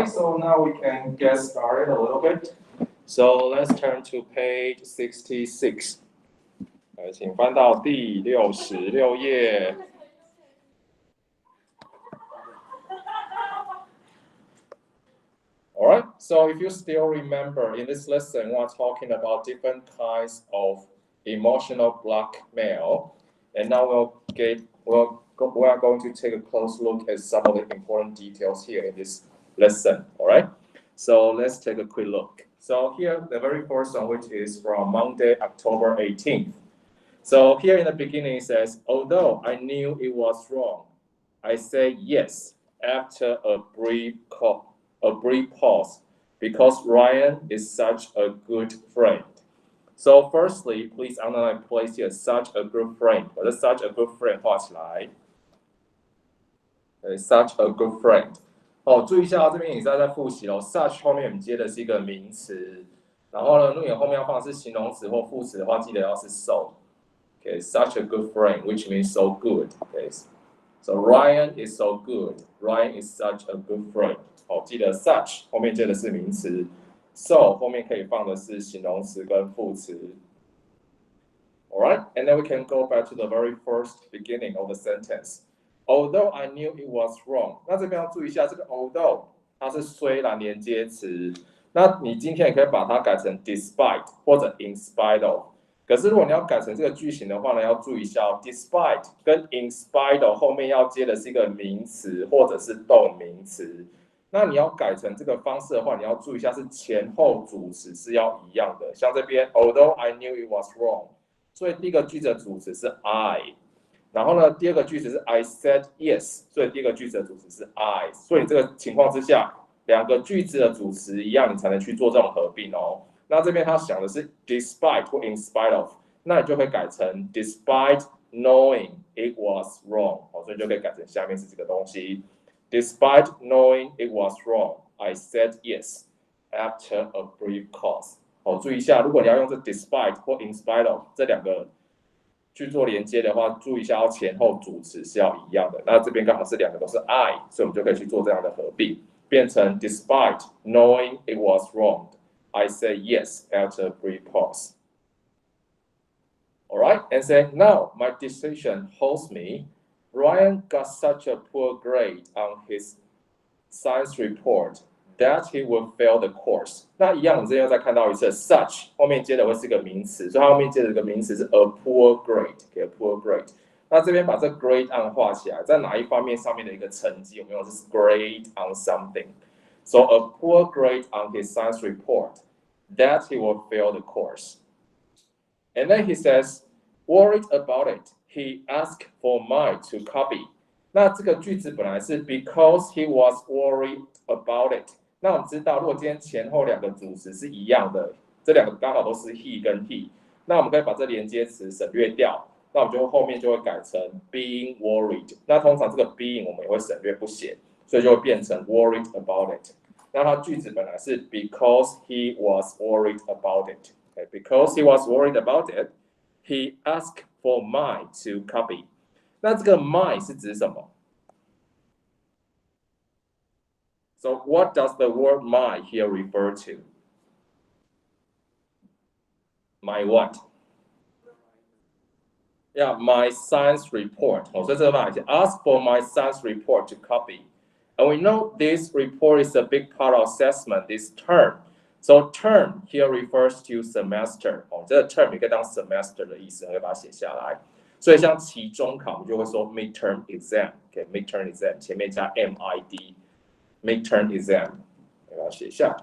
right, so now we can get started a little bit. So let's turn to page 66. 请翻到第66页。All right, so if you still remember, in this lesson, we're talking about different kinds of emotional blackmail. And now we are going to take a close look at some of the important details here in this lesson. All right, so let's take a quick look. So here, the very first one, which is from Monday, October 18th. So here in the beginning, it says, although I knew it was wrong, I said yes after a brief pause, because Ryan is such a good friend. So firstly, please underline place here such a good friend. 我的 such a good friend 画起来。such a good friend。注意一下这边你在复习哦。such 后面我们接的是一个名词，然后呢，如果你后面要放的是形容词或副词的话，记得要是 so。Okay, such a good friend, which means so good. Okay, so Ryan is so good. Ryan is such a good friend. 记得 such 后面接的是名词 ，so 后面可以放的是形容词跟副词。Alright, and then we can go back to the very first beginning of the sentence. Although I knew it was wrong. 那这边要注意一下，这个 although 它是虽然连接词，那你今天也可以把它改成 despite 或者 in spite of。可是如果你要改成这个句型的话呢，要注意一下哦 ，despite 跟 in spite of 后面要接的是一个名词或者是动名词。那你要改成这个方式的话，你要注意一下是前后主词是要一样的。像这边 although I knew it was wrong， 所以第一个句子的主词是 I， 然后呢，第二个句子是 I said yes， 所以第一个句子的主词是 I， 所以这个情况之下，两个句子的主词一样，你才能去做这种合并哦。那这边他想的是 despite 或 in spite of， 那你就会改成 despite knowing it was wrong， 所以就可以改成下面是这个东西。Despite knowing it was wrong, I said yes after a brief pause。注意一下，如果你要用这 despite 或 in spite of 这两个去做连接的话，注意一下要前后主词是要一样的。那这边刚好是两个都是 I， 所以我们就可以去做这样的合并，变成 despite knowing it was wrong, I said yes after a brief pause. Alright, and say now my decision holds me. Ryan got such a poor grade on his science report that he would fail the course. 那一样，我们这边又再看到一次 such 后面接的会是一个名词，所以它后面接的一个名词是 a poor grade， a poor grade。那这边把这 grade on 画起来，在哪一方面上面的一个成绩，我们用的是 grade on something。So a poor grade on his science report that he will fail the course. And then he says, worried about it, he asked for mine to copy. 那这个句子本来是 because he was worried about it。那我们知道，如果今天前后两个主词是一样的，这两个刚好都是 he 跟 he， 那我们可以把这连接词省略掉，那我们就后面就会改成 being worried。那通常这个 being 我们也会省略不写，所以就会变成 worried about it。那它句子本来是 because he was worried about it。Okay, because he was worried about it, he asked for mine to copy. 那这个 mine 是指什么？ So what does the word mine here refer to? My what? Yeah, my science report. 所以这个 mine ask for my science report to copy. And we know this report is a big part of assessment this term. So term here refers to semester. 这个 term 也可以当 semester 的意思，可以把它写下来。所以像期中考，我们就会说 midterm exam。Okay, midterm exam 前面加 MID。midterm exam 把它写下。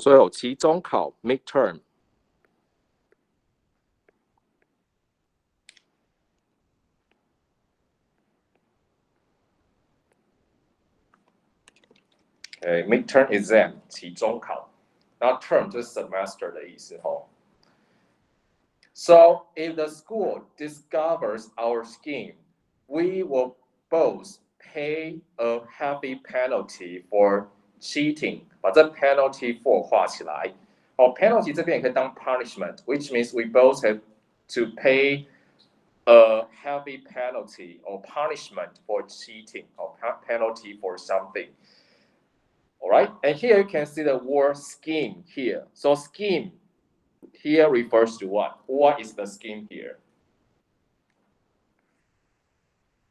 所以有期中考 midterm。midterm exam 期中考，那 term 就是 semester 的意思吼。So if the school discovers our scheme, we will both pay a heavy penalty for cheating. 把这 penalty for 画起来。penalty 这边也可以当 punishment, which means we both have to pay a heavy penalty or punishment for cheating or penalty for something. All right, and here you can see the word scheme here. So scheme here refers to what? What is the scheme here?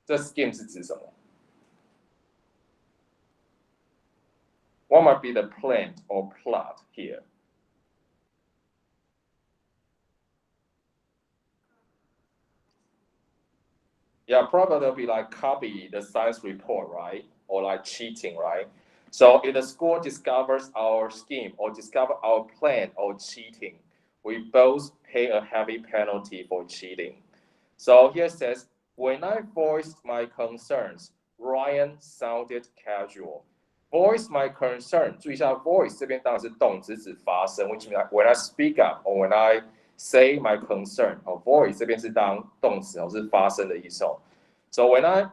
这 scheme 是指什么？ What might be the plan or plot here? Yeah, probably they'll be like copy the science report, right? Or like cheating, right? So if the school discovers our scheme or discover our plan or cheating, we both pay a heavy penalty for cheating. So here it says, when I voiced my concerns, Ryan sounded casual. Voice my concern， 注意一下 ，voice 这边当然是动词指发声 ，which means when I speak up or when I say my concern， voice 这边是当动词是发声的意思So when I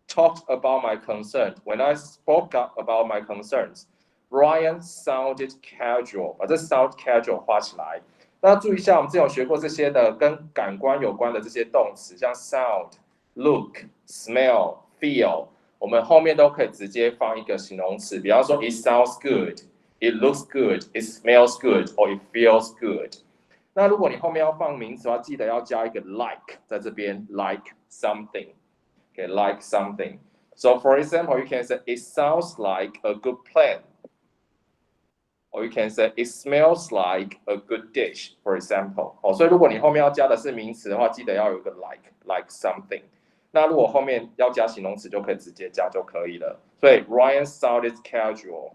talked about my concern, when I spoke up about my concerns, Ryan sounded casual， 把这 sound casual 画起来。那注意一下，我们之前有学过这些的跟感官有关的这些动词，像 sound、look、smell、feel。我们后面都可以直接放一个形容词，比方说 it sounds good, it looks good, it smells good, or it feels good。那如果你后面要放名词的话，记得要加一个 like 在这边 like something， okay, like something. So for example, you can say it sounds like a good plan, or you can say it smells like a good dish. For example， 所以如果你后面要加的是名词的话，记得要有一个 like something。那如果后面要加形容词，就可以直接加就可以了。所以 Ryan sounded casual,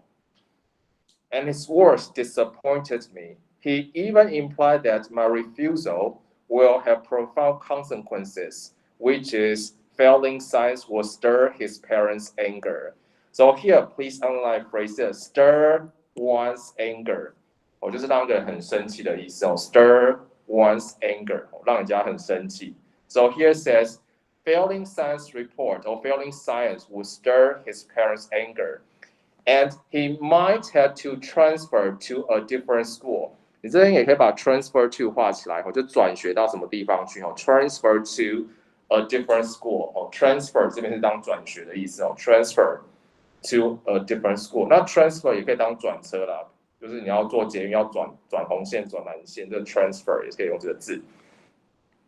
and his words disappointed me. He even implied that my refusal will have profound consequences, which is failing science will stir his parents' anger. So here, please underline phrases stir one's anger. 就是让一个人很生气的意思stir one's anger， 让人家很生气。So here says, failing science report or failing science would stir his parents' anger, and he might have to transfer to a different school. 你这边也可以把 transfer to 画起来，就转学到什么地方去transfer to a different school。transfer 这边是当转学的意思transfer to a different school。那 transfer 也可以当转车啦，就是你要做捷运要转红线、转蓝线，这个 transfer 也可以用这个字。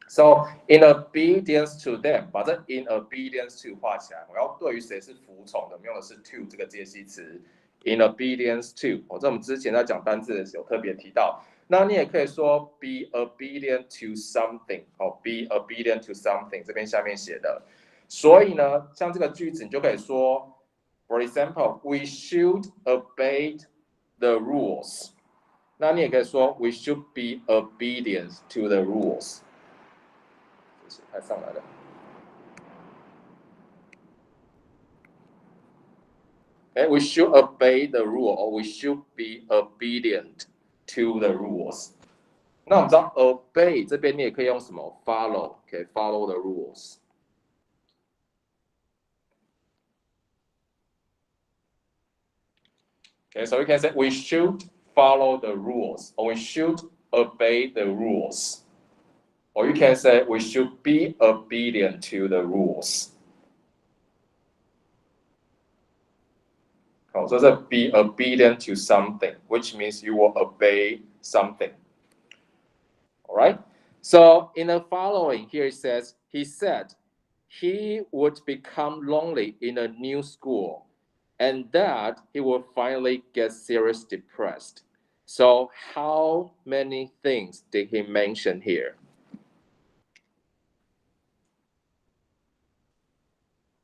So in obedience to them， 把这 in obedience to 画起来，我要对于谁是服从的，我们用的是 to 这个介系词。In obedience to， 这我们之前在讲单字的时候特别提到。那你也可以说 be obedient to something， be obedient to something， 这边下面写的。所以呢，像这个句子你就可以说 ，for example, we should obey the rules。那你也可以说 we should be obedient to the rules。太上来了。Okay, we should obey the rule, or we should be obedient to the rules. 那我们知道 obey 这边你也可以用什么 follow， okay, follow the rules. Okay, so we can say we should follow the rules, or we should obey the rules. Or you can say we should be obedient to the rules. 好，所以是 be obedient to something, which means you will obey something. All right. So in the following, here it says, he said he would become lonely in a new school, and that he would finally get seriously depressed. So how many things did he mention here?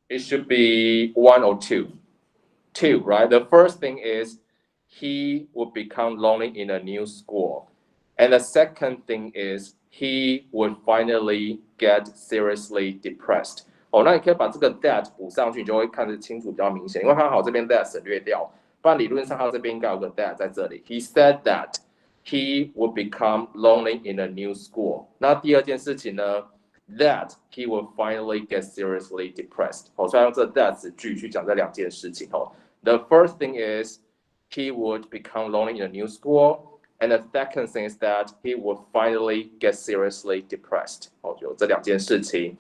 It should be one or two. Two, right? The first thing is he would become lonely in a new school. And the second thing is he would finally get seriously depressed. 那你可以把这个 that 补上去，你就会看得清楚比较明显。因为它好这边 that 省略掉，不然理论上它这边应该有个 that 在这里。He said that he would become lonely in a new school. 那第二件事情呢？ That he will finally get seriously depressed. 所以用这 that 子句去讲这两件事情。The first thing is he would become lonely in a new school, And the second thing is that he would finally get seriously depressed. 有这两件事情。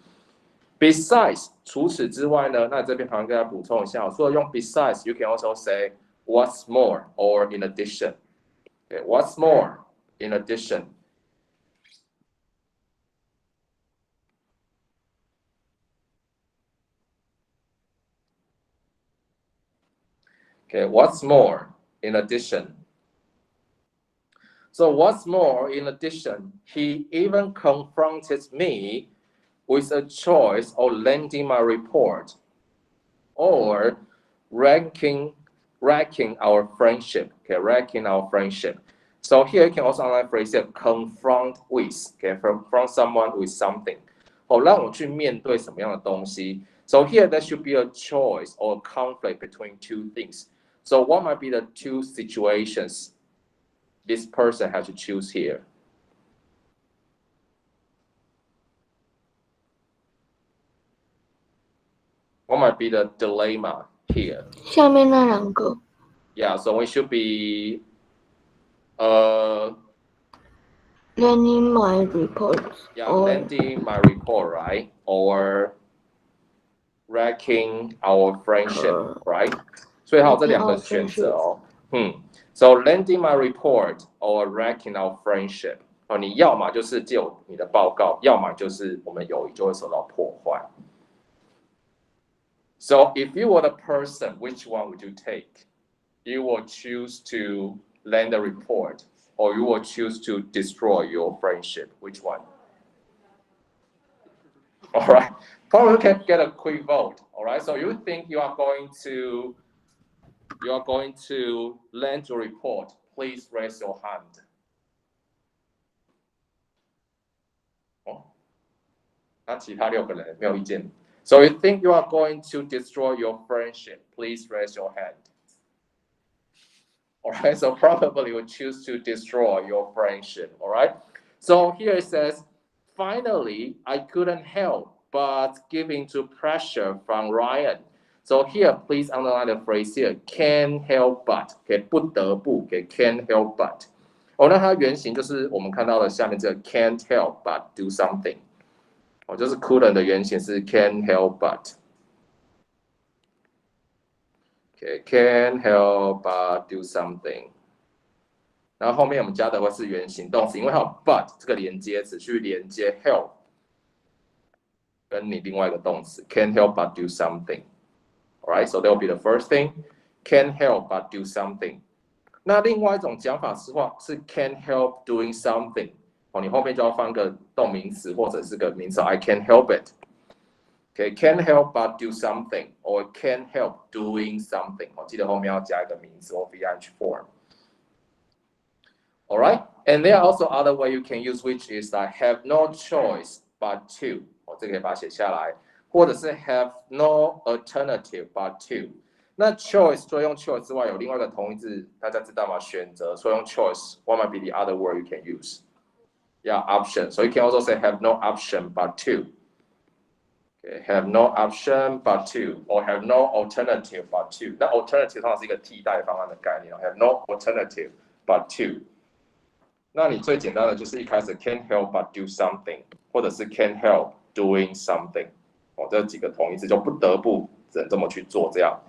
Besides， 除此之外呢，那这边好像跟大家补充一下，除了用 besides，you can also say what's more or in addition. Okay, what's more in addition? Okay, what's more in addition? So what's more in addition, he even confronted me with a choice of lending my report or wrecking our friendship. Okay, wrecking our friendship. So here you can also underline phrase here, confront with. Okay, confront someone with something. 让我去面对什么样的东西。So here there should be a choice or a conflict between two things. So what might be the two situations this person has to choose here? What might be the dilemma here? 下面那两个 Yeah, so we should be lending my report yeah, or lending my report, right? Or wrecking our friendship, right? 所以还有这两个选择哦。So lending my report or wrecking our friendship. 你要么就是借我你的报告，要么就是我们友谊就会受到破坏。So if you were the person, which one would you take? You will choose to lend a report, or you will choose to destroy your friendship. Which one? All right. Probably can get a quick vote. All right. So you think you are going to lend your report? Please raise your hand. 那其他6个人没有意见。So you think you are going to destroy your friendship? Please raise your hand. All right. So probably you choose to destroy your friendship. All right. So here it says, finally, I couldn't help but give in to pressure from Ryan. So here, please underline the phrase here, can't help but. Okay, 不得不 okay, can't help but. 那它原型就是我们看到的下面这个 can't help but do something. 就是 couldn't 的原型是 can't help but. Okay, can't help but do something. 然后后面我们加的会是原形动词，因为还有 but 这个连接词去连接 help 跟你另外一个动词 can't help but do something. Alright, so that will be the first thing. Can't help but do something. 那另外一种讲法是can't help doing something. 你后面就要放个动名词或者是个名词 I can't help it. Okay, can't help but do something or can't help doing something. 记得后面要加一个名词或 VH form. Alright, and there are also other way you can use, which is I have no choice but to. 这个可以把它写下来，或者是 have no alternative but to. 那 choice 除了用 choice 之外，有另外一个同义字，大家知道吗？选择。所以用 choice, what might be the other word you can use? Yeah, option. So you can also say have no option but to. Okay, have no option but to, or have no alternative but to. 那 alternative 通常是一个替代方案的概念。Have no alternative but to. 那你最简单的就是一开始 can't help but do something， 或者是 can't help doing something， 这几个同义词就不得不只能这么去做这样。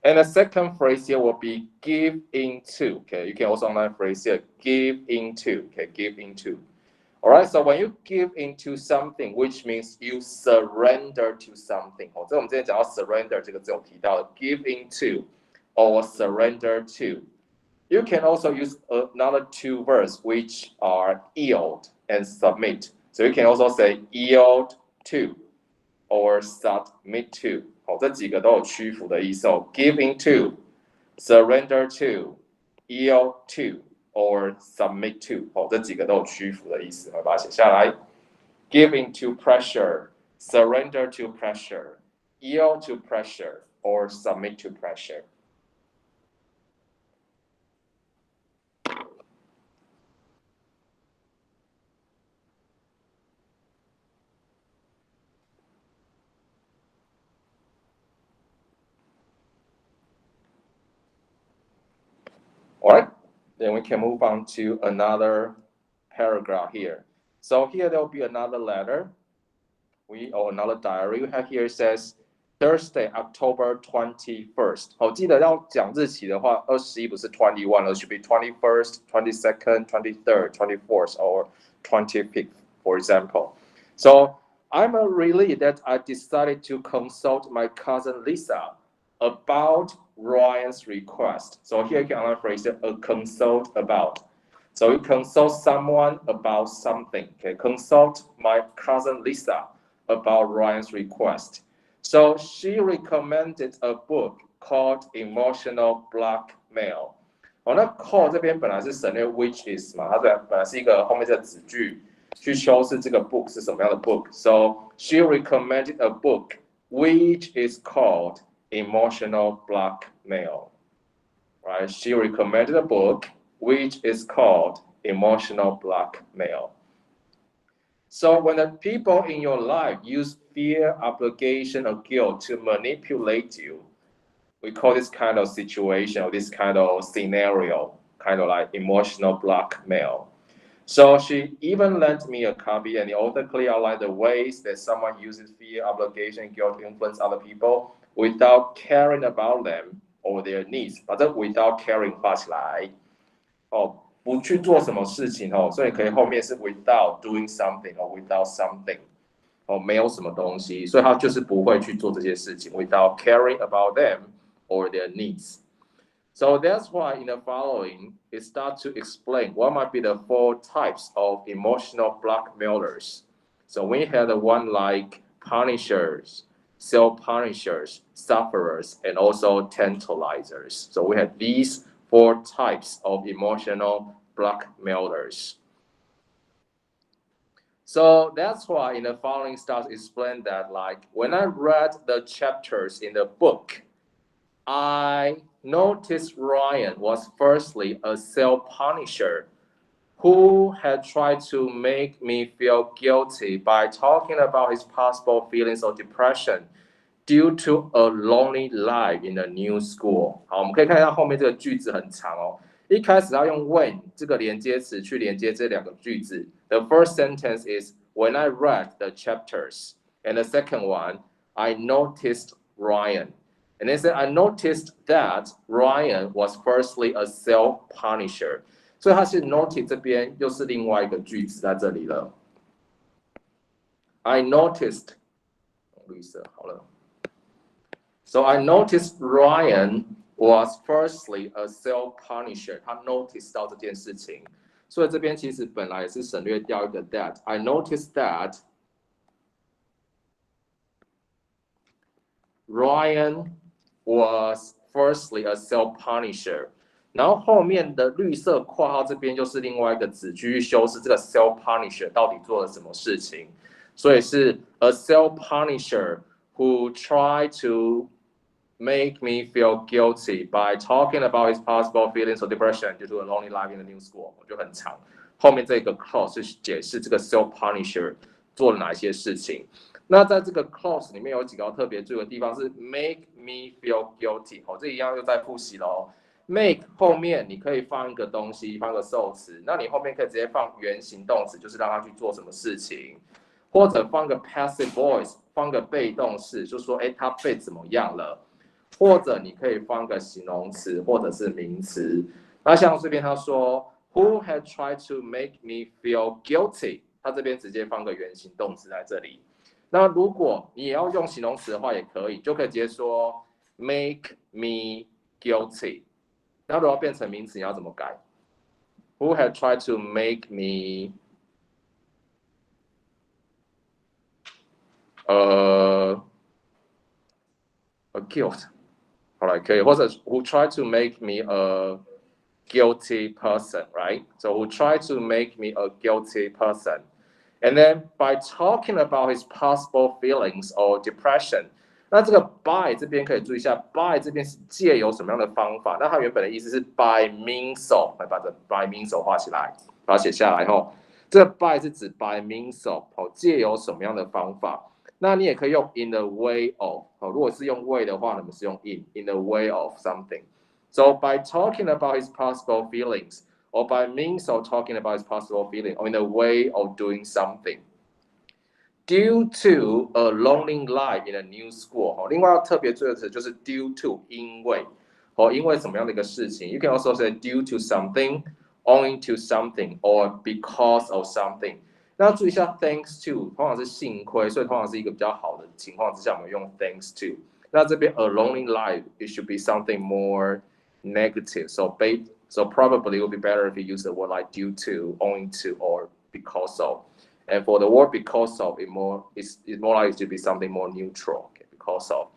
And the second phrase here will be give into. Okay, you can also underline phrase here, give into. Okay, give into. All right, so when you give into something, which means you surrender to something. 这我们之前讲到 surrender 这个字有提到的 give into or surrender to. You can also use another two verbs which are yield and submit. So you can also say yield to or submit to. 这几个都有屈服的意思哦。Give into, surrender to, yield to, or submit to. 这几个都有屈服的意思，我把它写下来。Give into pressure, surrender to pressure, yield to pressure, or submit to pressure. Then we can move on to another paragraph here. So here there will be another letter. Or another diary we have here says Thursday, October 21st. 好，记得要讲日期的话，21不是21，而 should be 21st, 22nd, 23rd, 24th, or 25th, for example. So I'm relieved that I decided to consult my cousin Lisa about Ryan's request. So here you can phrase it, a consult about. So you consult someone about something. Okay, consult my cousin Lisa about Ryan's request. So she recommended a book called Emotional Blackmail. 哦，那 call 这边本来是省略 which is 嘛，它本来是一个后面这个子句去修饰这个 book 是什么样的 book. So she recommended a book which is called Emotional Blackmail. Right? She recommended a book which is called Emotional Blackmail. So when the people in your life use fear, obligation, or guilt to manipulate you, we call this kind of situation or this kind of scenario kind of like emotional blackmail. So she even lent me a copy and the author clearly outlined the ways that someone uses fear, obligation, guilt to influence other people without caring about them or their needs. 把这 without caring 画起来。哦，不去做什么事情哦，所以可以后面是 without doing something 或 without something 哦，没有什么东西，所以他就是不会去做这些事情 without caring about them or their needs. So that's why in the following, it starts to explain what might be the 4 types of emotional blackmailers. So we had the one like punishers, self-punishers, sufferers, and also tantalizers. So we had these 4 types of emotional blackmailers. So that's why in the following starts explain that like when I read the chapters in the book, I noticed Ryan was firstly a self-punisher who had tried to make me feel guilty by talking about his possible feelings of depression due to a lonely life in a new school. 好，我们可以看到后面这个句子很长哦。一开始要用 when 这个连接词去连接这两个句子。The first sentence is when I read the chapters, and the second one, I noticed Ryan. And they said, I noticed that Ryan was firstly a self-punisher. 所以它是 notice 这边又是另外一个句子在这里了。I noticed 绿色好了。So I noticed Ryan was firstly a self-punisher. 他 notice 到这件事情，所以这边其实本来也是省略掉一个 that. I noticed that Ryan was firstly a self-punisher. 然后后面的绿色括号这边就是另外一个子句去修饰这个 self-punisher 到底做了什么事情，所以是 a self-punisher who tried to make me feel guilty by talking about his possible feelings of depression due to a lonely life in a new school. 我就很长，后面这个 clause 是解释这个 self-punisher 做了哪些事情。那在这个 clause 里面有几个要特别注意的地方是 make me feel guilty， 这一样又在复习咯。make 后面你可以放一个东西，放个受词，那你后面可以直接放原形动词，就是让他去做什么事情，或者放个 passive voice， 放个被动式，就说他被怎么样了，或者你可以放个形容词或者是名词。那像这边他说 Who had tried to make me feel guilty， 他这边直接放个原形动词在这里。那如果你也要用形容词的话也可以，就可以直接说 make me guilty。那如果要变成名词，你要怎么改 ？Who had tried to make me a guilt？ 好了，可以，或者 Who tried to make me a guilty person, right? So who tried to make me a guilty person? And then by talking about his possible feelings or depression. 那这个 by 这边可以注意一下 by 这边是借由什么样的方法，那它原本的意思是 by means of， 来把这 by means of 画起来，把它写下来后，这个 by 是指 by means of， 借由什么样的方法，那你也可以用 in the way of， 如果是用 way 的话，你们是用 in the way of something。So by talking about his possible feelings or by means of talking about his possible feeling, or in a way of doing something. Due to a lonely life in a new school， 另外要特别注意的词就是 due to 因为，因为什么样的一个事情 ？You can also say due to something, owing to something, or because of something。那要注意一下 thanks to， 通常是幸亏，所以通常是一个比较好的情况之下，我们用 thanks to。那这边 a lonely life, it should be something more negative. So probably it would be better if you use the word like due to, owing to, or because of. And for the word because of, it's more likely to be something more neutral, okay, because of.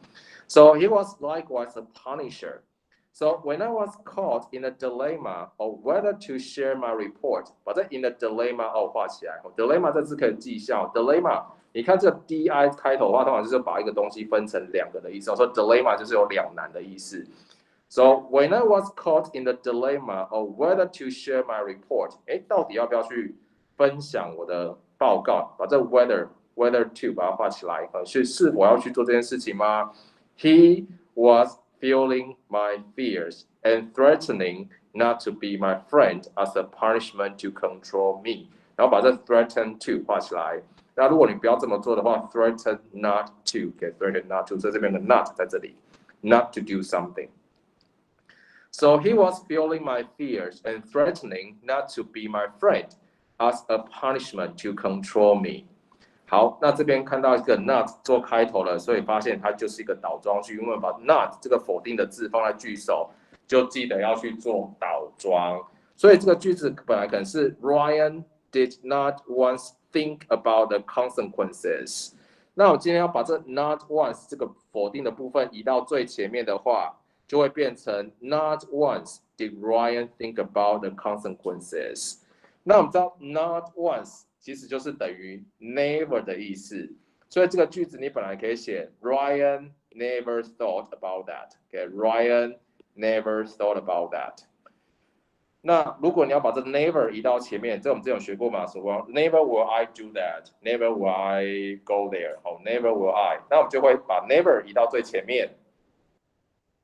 So he was likewise a punisher. So when I was caught in a dilemma of whether to share my report, 把这 in a dilemma 画起来 ，dilemma 这字可以记一下 ，dilemma 你看这 di 开头的话，通常就是把一个东西分成两个的意思。说 dilemma 就是有两难的意思。So when I was caught in the dilemma of whether to share my report， 到底要不要去分享我的报告？把这 whether to 把它画起来，是我要去做这件事情吗 ？He was feeling my fears and threatening not to be my friend as a punishment to control me。然后把这 threaten to 画起来。那如果你不要这么做的话 ，threaten not to， 给 threaten not to， 所以这边的 not 在这里 ，not to do something。So he was feeling my fears and threatening not to be my friend as a punishment to control me。好，那这边看到一个 not 做开头了，所以发现它就是一个倒装句，因为把 not 这个否定的字放在句首，就记得要去做倒装。所以这个句子本来可能是 Ryan did not once think about the consequences。那我今天要把这 not once 这个否定的部分移到最前面的话，就会变成 not once did Ryan think about the consequences。那我们知道 not once 其实就是等于 never 的意思，所以这个句子你本来可以写 Ryan never thought about that。Ryan never thought about that。那如果你要把这 never 移到前面，这我们之前有学过嘛？说 never will I do that，never will I go there，never will I。那我们就会把 never 移到最前面，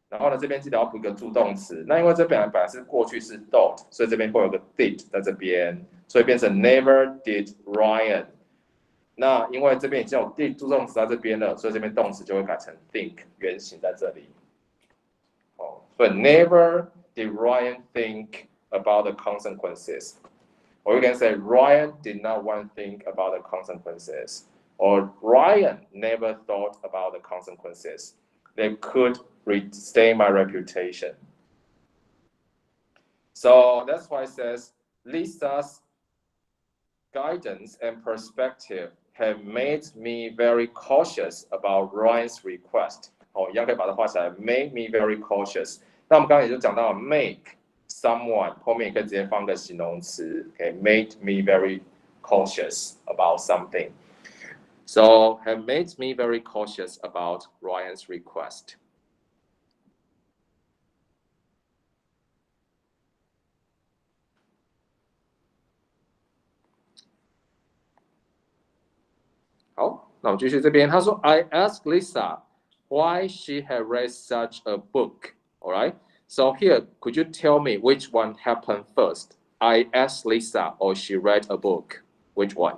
然后呢，这边记得要补一个助动词。那因为这本来是过去式 don't， 所以这边会有个 did 在这边，所以变成 never did Ryan。那因为这边已经有 did 助动词在这边了，所以这边动词就会改成 think， 原形在这里。所以 never did Ryan think about the consequences. Or you can say Ryan did not want to think about the consequences. Or Ryan never thought about the consequences. They could stain my reputation. So that's why it says Lisa's guidance and perspective have made me very cautious about Ryan's request. 一样可以把它画起来 ，make me very cautious。那我们刚刚也就讲到了 make someone 后面也可以直接放个形容词 ，made me very cautious about something. So have made me very cautious about Ryan's request. 好，那我继续这边，他说 I asked Lisa why she had read such a book. All right. So here, could you tell me which one happened first? I asked Lisa or she read a book? Which one?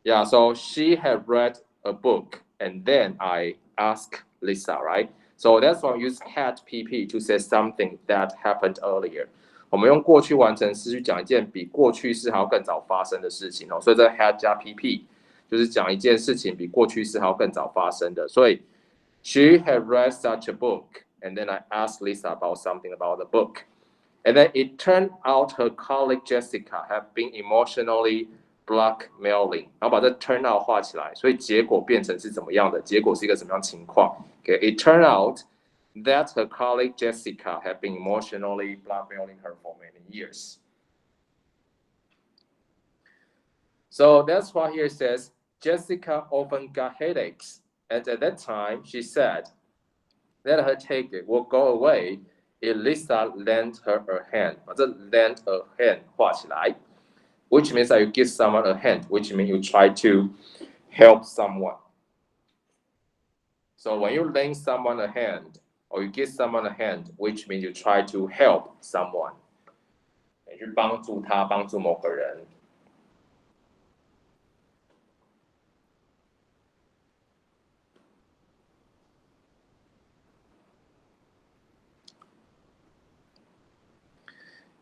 Yeah, so she had read a book and then I asked Lisa, right? So that's why we use had PP to say something that happened earlier. 我们用过去完成式去讲一件比过去式还要更早发生的事情哦，所以这 had 加 PP 就是讲一件事情比过去式还要更早发生的，所以 she had read such a book, and then I asked Lisa about something about the book. And then it turned out her colleague Jessica had been emotionally blackmailing. 然后把这 turn out 画起来，所以结果变成是怎么样的？结果是一个什么样的情况 ？Okay, it turned out that her colleague Jessica had been emotionally blackmailing her for many years. So that's why here it says Jessica often got headaches. And at that time, she said, let her take it, will go away if Lisa lent her a hand. 把这 lend a hand 画起来 which means that you give someone a hand, which means you try to help someone. So when you lend someone a hand, or you give someone a hand, which means you try to help someone. 去帮助他，帮助某个人。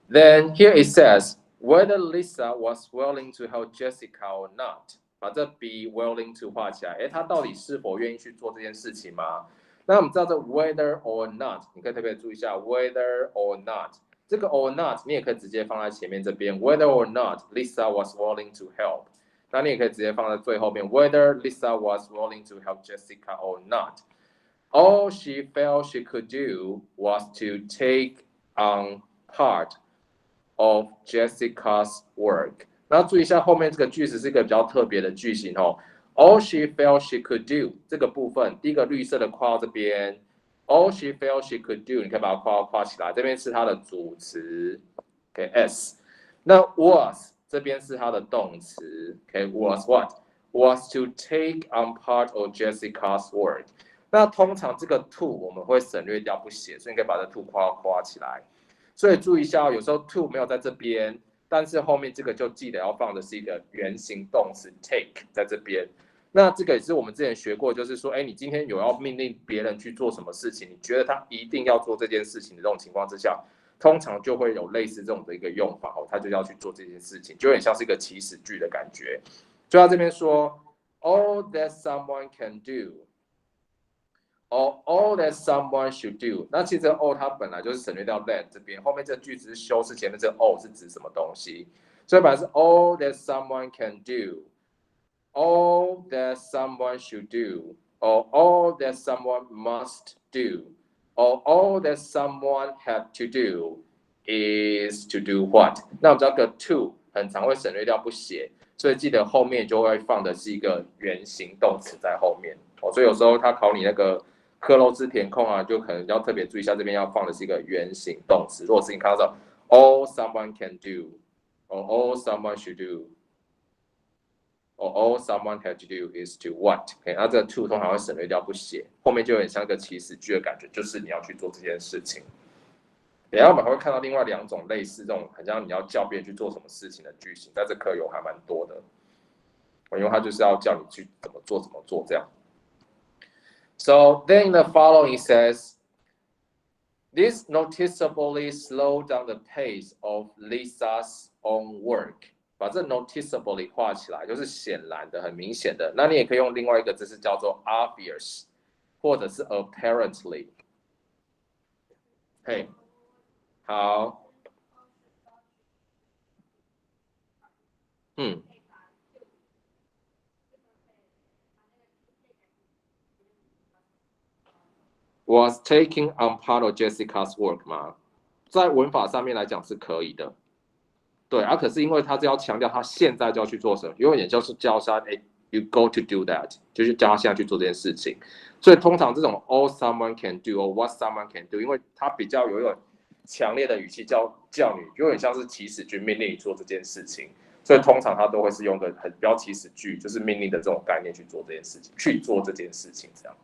Then here it says whether Lisa was willing to help Jessica or not。把这 be willing to 画起来，他到底是否愿意去做这件事情吗？那我们知道这 whether or not， 你可以特别注意一下 whether or not。这个 or not 你也可以直接放在前面这边 ，whether or not Lisa was willing to help。那你也可以直接放在最后面 ，whether Lisa was willing to help Jessica or not。All she felt she could do was to take on part of Jessica's work。那注意一下后面这个句子是一个比较特别的句型哦。All she felt she could do 这个部分，第一个绿色的括号这边 ，All she felt she could do， 你可以把它括起来，这边是它的主词 ，OK，s。那 was 这边是它的动词 ，OK，was what？ Was to take on part of Jessica's work。那通常这个 to 我们会省略掉不写，所以你可以把这 to 括起来。所以注意一下，有时候 to 没有在这边，但是后面这个就记得要放的是一个原形动词 take 在这边。那这个也是我们之前学过，就是说，你今天有要命令别人去做什么事情，你觉得他一定要做这件事情的这种情况之下，通常就会有类似这种的一个用法哦，他就要去做这件事情，就有点像是一个祈使句的感觉。就他这边说 ，all that someone can do。Or all that someone should do。那其实 all 它本来就是省略掉 that 这边，后面这句子是修饰前面这个 all 是指什么东西，所以本来是 all that someone can do，all that someone should do，or all that someone must do，or all that someone had to do is to do what？ 那我们知道个 to 很常会省略掉不写，所以记得后面就会放的是一个原形动词在后面哦，所以有时候他考你那个克漏字填空啊，就可能要特别注意一下，这边要放的是一个原形动词。如果是你看到 all someone can do，or all someone should do，or all someone had to do is to what？ 那这个 to 通常会省略掉不写，后面就有点像一个祈使句的感觉，就是你要去做这件事情。等一下我们还会看到另外两种类似这种很像你要叫别人去做什么事情的句型，在这课有还蛮多的，因为它就是要叫你去怎么做这样。So then the following says, this noticeably slowed down the pace of Lisa's own work。把这 noticeably 画起来，就是显然的、很明显的。那你也可以用另外一个字是叫做 obvious， 或者是 apparently。嘿，好，was taking on part of Jessica's work 吗？在文法上面来讲是可以的，对啊，可是因为他是要强调他现在就要去做什么，因为也就是教他，you go to do that， 就是叫他现在去做这件事情。所以通常这种 all someone can do or what someone can do， 因为他比较有一种强烈的语气叫你，有点像是祈使句命令你做这件事情，所以通常他都会是用个很比较祈使句，就是命令的这种概念去做这件事情，这样。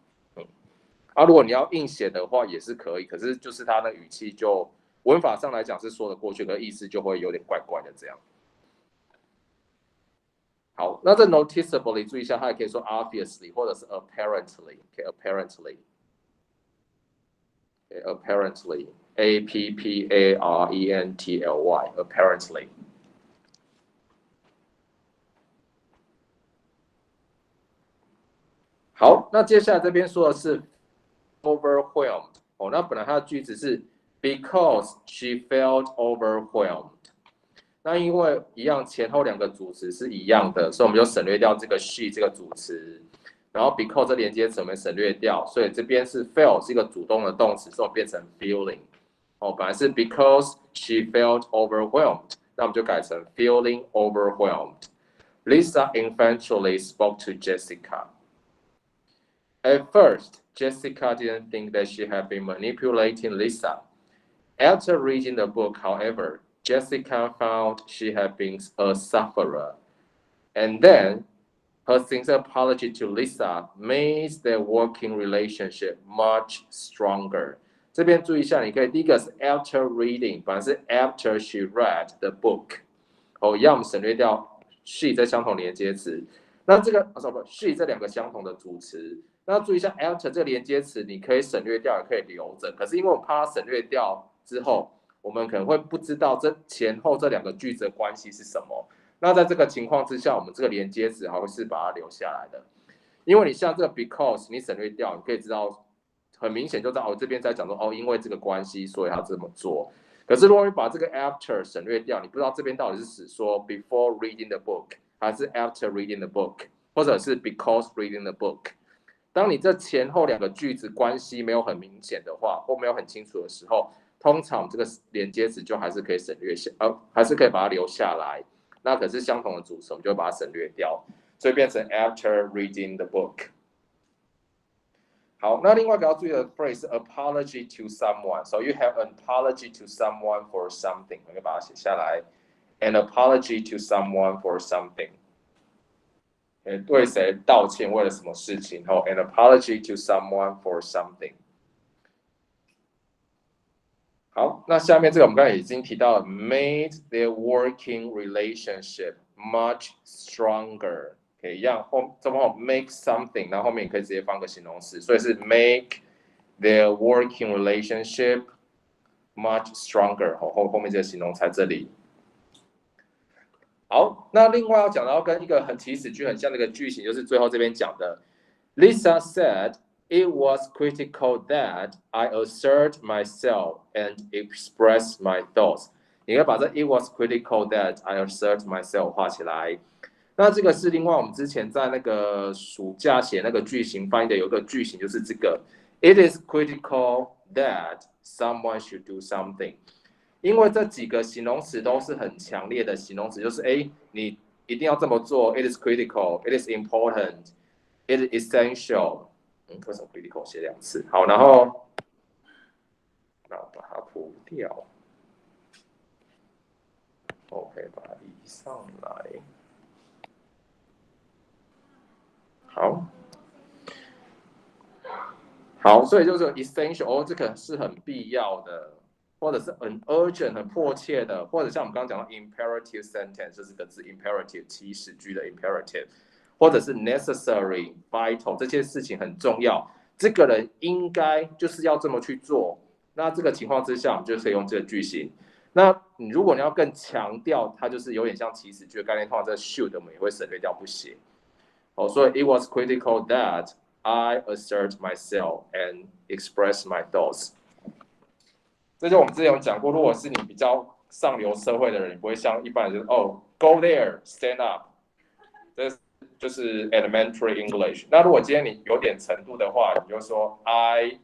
如果你要硬写的话也是可以，可是就是他的语气就文法上来讲是说得过去，可是意思就会有点怪怪的这样。好，那这 noticeably 注意一下，它也可以说 obviously 或者是 apparently，apparently apparently。好，那接下来这边说的是 overwhelmed。那本来它的句子是 because she felt overwhelmed。那因为一样前后两个主词是一样的，所以我们就省略掉这个 she 这个主词，然后 because 这连接词我们省略掉，所以这边是 felt 是一个主动的动词，所以变成 feeling。本来是 because she felt overwhelmed， 那我们就改成 feeling overwhelmed。Lisa eventually spoke to Jessica. At first, Jessica didn't think that she had been manipulating Lisa. After reading the book, however, Jessica found she had been a sufferer. And then, her sincere apology to Lisa made their working relationship much stronger. 这边注意一下，你可以第一个是 after reading， 本来是 after she read the book， 一样我们省略掉 she 这相同连接词。那这个she 这两个相同的主词，那注意一下 after 这个连接词，你可以省略掉，也可以留着。可是因为我们怕它省略掉之后，我们可能会不知道这前后这两个句子的关系是什么。那在这个情况之下，我们这个连接词还会是把它留下来的。因为你像这个 because 你省略掉，你可以知道很明显就知道这边在讲说因为这个关系，所以他这么做。可是如果你把这个 after 省略掉，你不知道这边到底是指说 before reading the book， 还是 after reading the book， 或者是 because reading the book。当你这前后两个句子关系没有很明显的话，或没有很清楚的时候，通常这个连接词就还是可以省略下，还是可以把它留下来。那可是相同的主词，我们就会把它省略掉，所以变成 after reading the book。好，那另外一个要注意的 phrase 是 apology to someone。So you have an apology to someone for something， 我就把它写下来。An apology to someone for something。对谁道歉，为了什么事情？An apology to someone for something。好，那下面这个我们刚才已经提到了 ，made their working relationship much stronger。一样这边 make something， 然后后面你可以直接放个形容词，所以是 make their working relationship much stronger。后面这个形容在这里。好，那另外要讲到跟一个很祈使句很像的一个句型，就是最后这边讲的 ，Lisa said it was critical that I assert myself and express my thoughts。你可以把这 it was critical that I assert myself 画起来。那这个是另外我们之前在那个暑假写那个句型翻译的有一个句型，就是这个 It is critical that someone should do something。因为这几个形容词都是很强烈的形容词，就是你一定要这么做 ，it is critical， it is important，it is essential。为什么 critical 写两次？好，然后那我把它涂掉 ，OK， 把它移上来。好，所以就是 essential， 这个是很必要的。或者是很 urgent 很迫切的，或者像我们刚刚讲到 imperative sentence 这个字 imperative 祈使句的 imperative， 或者是 necessary vital 这些事情很重要，这个人应该就是要这么去做。那这个情况之下，我们就可以用这个句型。那如果你要更强调，它就是有点像祈使句的概念，通常这 should 我们也会省略掉不写。所以 it was critical that I assert myself and express my thoughts。这就我们之前有讲过，如果是你比较上流社会的人，你不会像一般人就是go there stand up， 这就是 elementary English。那如果今天你有点程度的话，你就说 I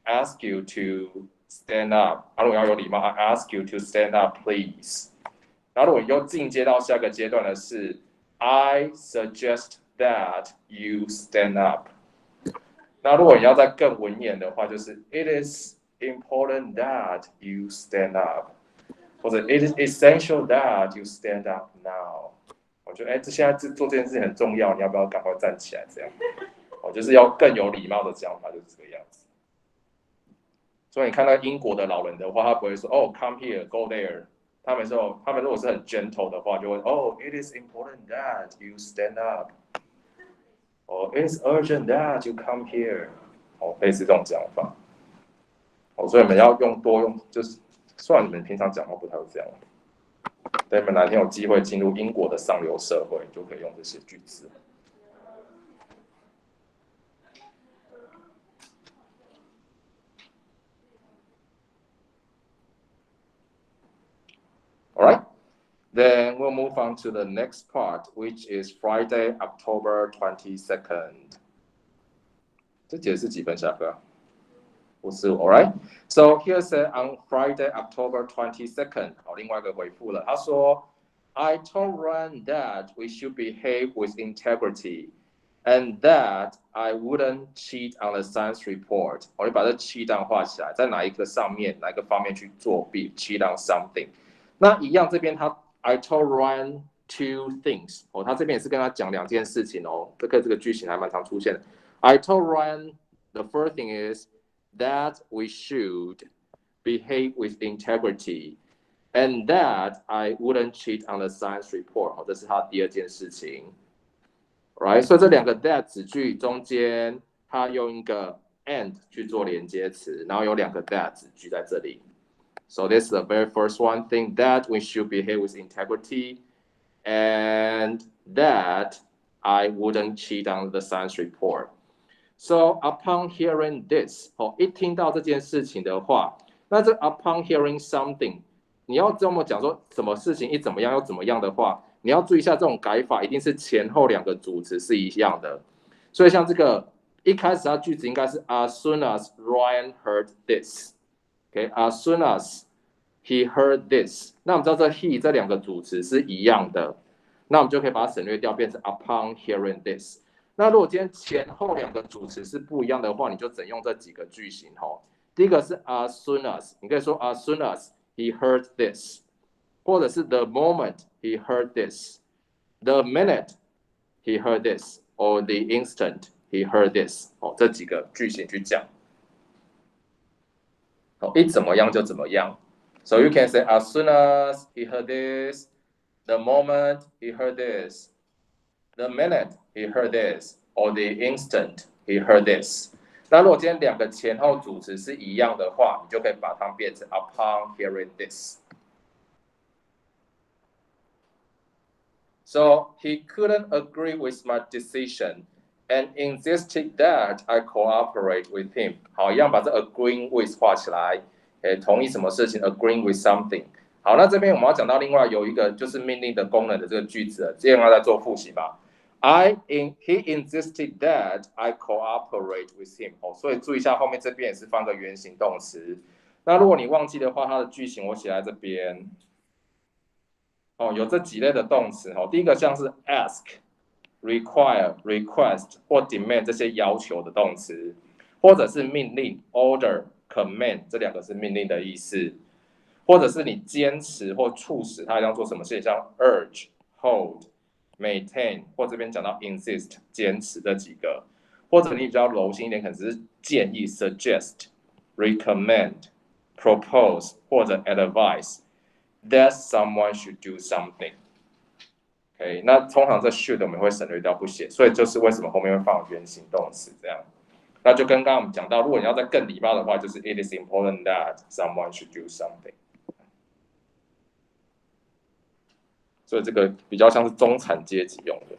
ask you to stand up。如果要有礼貌 ，I ask you to stand up please。然后如果你又进阶到下个阶段的是 I suggest that you stand up。那如果你要再更文言的话，就是 It is important that you stand up， 或者 it is essential that you stand up now。我觉得现在做这件事情很重要，你要不要赶快站起来？这样，就是要更有礼貌的讲法，就是这个样子。所以你看到英国的老人的话，他不会说come here go there， 他们如果是很 gentle 的话，就会it is important that you stand up， it is urgent that you come here， 类似这种讲法。所以你们要多用，就是虽然你们平常讲话不太会这样，等你们哪天有机会进入英国的上流社会，就可以用这些句子。All right, then we'll move on to the next part, which is Friday, October 22nd。这节是几分下课？55 all right. So here said on Friday, October 22nd， 另外一个回复了，他说 I told Ryan that we should behave with integrity and that I wouldn't cheat on the science report。你把这cheat on画起来，在哪一个上面，哪一个方面去作弊 cheat on something。那一样这边I told Ryan two things。他这边也是跟他讲两件事情这个句型还蛮常出现的。I told Ryan the first thing is that we should behave with integrity, and that I wouldn't cheat on the science report。这是他第二件事情。Right， 所以这两个 that 子句中间，它用一个 and 去做连接词，然后有两个 that 子句在这里。So this is the very first one thing that we should behave with integrity, and that I wouldn't cheat on the science report. So upon hearing this， 一听到这件事情的话，那这 upon hearing something， 你要这么讲说什么事情一怎么样又怎么样的话，你要注意一下这种改法一定是前后两个主词是一样的。所以像这个一开始它句子应该是 as soon as Ryan heard this。Okay，as soon as he heard this， 那我们知道这 he 这两个主词是一样的，那我们就可以把它省略掉，变成 upon hearing this。那如果今天前后两个主词是不一样的话，你就只用这几个句型。第一个是 as soon as， 你可以说 as soon as he heard this， 或者是 the moment he heard this，the minute he heard this，or the instant he heard this。这几个句型去讲。一怎么样就怎么样。So you can say as soon as he heard this, the moment he heard this, the minute he heard this, or the instant he heard this。那如果今天两个前后主词是一样的话，你就可以把它变成 upon hearing this。So he couldn't agree with my decision and insisted that I cooperate with him。好，一样把这 agreeing with 画起来，同意什么事情 agreeing with something。好，那这边我们要讲到另外有一个就是命令的功能的这个句子了，接下来再做复习吧。He insisted that I cooperate with him。所以注意一下后面这边也是放个原形动词。那如果你忘记的话，它的句型我写在这边。有这几类的动词。第一个像是 ask、require、request 或 demand 这些要求的动词，或者是命令 order、command 这两个是命令的意思，或者是你坚持或促使他要做什么事情，像 urge、hold、maintain 或这边讲到 insist 坚持这几个，或者你比较柔性一点，可能只是建议 suggest、recommend、propose 或者 advise。That someone should do something。Okay， 那通常这 should 我们会省略掉不写，所以就是为什么后面会放原形动词这样。那就跟刚刚我们讲到，如果你要再更礼貌的话，就是 It is important that someone should do something。所以这个比较像是中产阶级用的。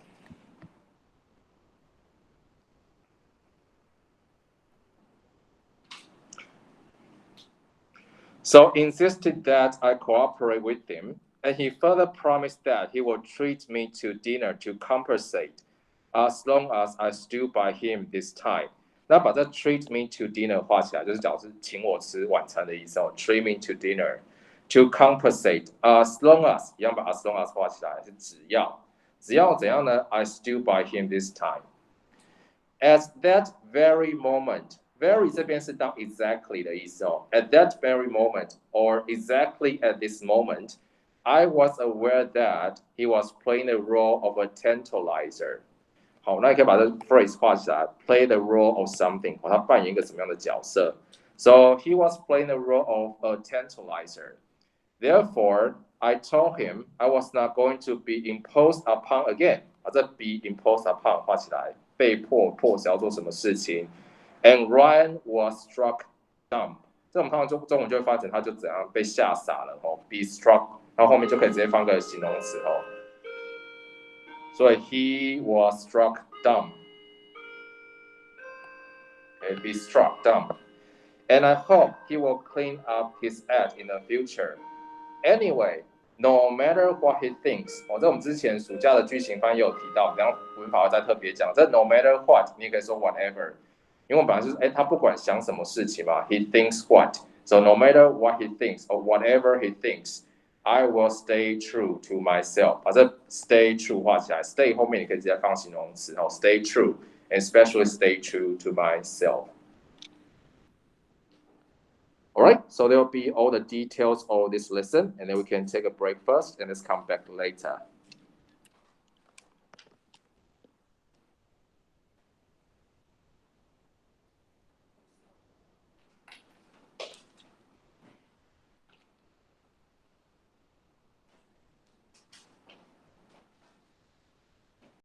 So insisted that I cooperate with him, and he further promised that he will treat me to dinner to compensate, as long as I stood by him this time。那把这 treat me to dinner 画起来，就是讲是请我吃晚餐的意思。treat me to dinner to compensate, as long as 一样把 as long as 画起来，是只要怎样呢 ？I stood by him this time. At that very moment。Very 这边是当 exactly 的意思。At that very moment, or exactly at this moment, I was aware that he was playing the role of a tantalizer。好，那你可以把这 phrase 画起来 ，play the role of something， 他扮演一个什么样的角色 ？So he was playing the role of a tantalizer. Therefore, I told him I was not going to be imposed upon again。这 be imposed upon 画起来，被迫迫使要做什么事情。And Ryan was struck dumb。这我们通常中文就会发成他就怎样被吓傻了be struck， 然后后面就可以直接放个形容词所以 he was struck dumb。be struck dumb。And I hope he will clean up his act in the future. Anyway, no matter what he thinks，这我们之前暑假的句型翻译有提到，然后文法会再特别讲。这 no matter what， 你也可以说 whatever。因为我们本来就是他不管想什么事情嘛 ，he thinks what， so no matter what he thinks or whatever he thinks, I will stay true to myself。把这 stay true 画起来 ，stay 后面你可以直接放形容词，stay true and especially stay true to myself。Alright, so there will be all the details of this lesson, and then we can take a break first, and let's come back later.